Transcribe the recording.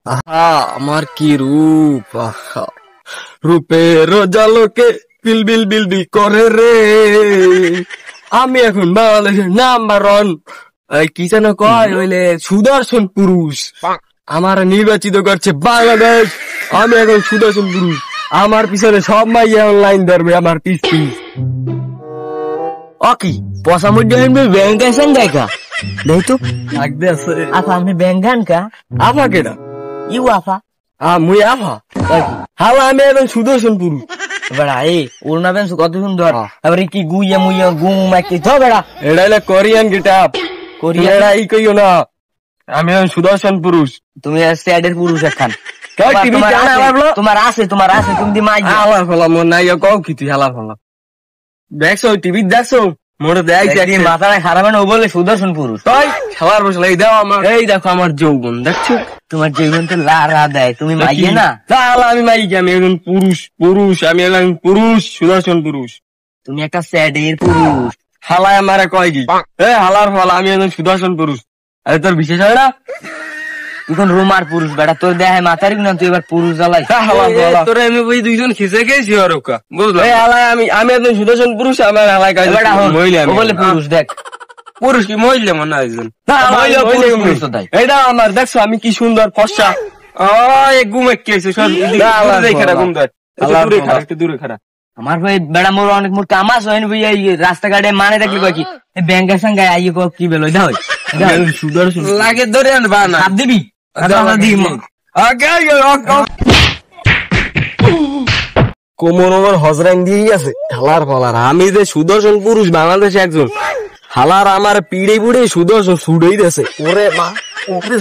আহা আমার কি রূপ, আহা রূপের জালকে বিল বিল বিল বিল করে রে। আমি এখন বাংলাদেশের নাম্বার ওয়ান কি যেন কয় হইলে সুদর্শন পুরুষ। আমার নির্বাচিত করছে বাংলাদেশ। আমি এখন সুদর্শন পুরুষ। আমার পিছনে সব মাইয়া অনলাইন ধরবে আমার পিছ পিছ। ওকে পয়সা মধ্যে ব্যাংক আছেন দেখা দেখ তো লাগবে আছে আফা আপনি ব্যাংক গান কা আফা কেডা? ইউ আফা মুই আফা হালা আমি এখন সুদর্শন পুরুষ। বেড়া ওর না বেন কত সুন্দর এবারে কি গুইয়া মুইয়া গুম মাইকে তো বেড়া এটা হলো কোরিয়ান গেটআপ। কোরিয়ান কোরিয়ান ই কইও না, আমি এখন সুদর্শন পুরুষ। তুমি স্ট্যাডের পুরুষ একখান তোমার আছে তুমি দি মাই হালা ফলা মন নাই কও কি তুই হালা ফলা দেখছো টিভি দেখছো মোরে দেখ একদিন মাথায় খারাপ না ও বলে সুদর্শন পুরুষ তাই খেলার বসলে এই দাও আমার, এই দেখো আমার যৌবন দেখছো। তোমার জীবন তো লারা দেয় তুমি মাইয়ে না তাহলে আমি মাইকে, আমি একজন পুরুষ পুরুষ আমি একজন পুরুষ সুদর্শন পুরুষ। তুমি একটা স্যাডের পুরুষ। হালায় আমারে কয় কি হালার ফলা আমি একজন সুদর্শন পুরুষ। আরে তোর বিশেষ হয় না তুই রোমার পুরুষ বেটা তোর দেহে মাথার না তুই এবার পুরুষ জ্বালাই তোর আমি ওই দুইজন খিসে গেছি ওরকা বুঝলো। হালায় আমি একজন সুদর্শন পুরুষ, আমার হালায় কাজ মহিলা বলে পুরুষ দেখ পুরুষ কি মহিলা মনে হয় একজন এইটা আমার দেখছো আমি কি সুন্দর ফর্সা ঘুমে খেয়েছে দূরে খারাপ। আমার ভাই বেড়া মোর অনেক মোর কামাস হয় ভাই এই রাস্তাঘাটে মানে দেখলি কয় কি ব্যাংকের সঙ্গে আইয়ে কি বেলো এটা হয় সুদর্শন লাগে ধরে আনবা না হাত দিবি কোমর ওমর হজরাইন দিয়ে গেছে হালার ফলার। আমি যে সুদর্শন পুরুষ বাংলাদেশে একজন, হালার আমার পিড়ে পুড়ে সুদর্শন ছুড়েই দিয়েছে ওরে মা ওরে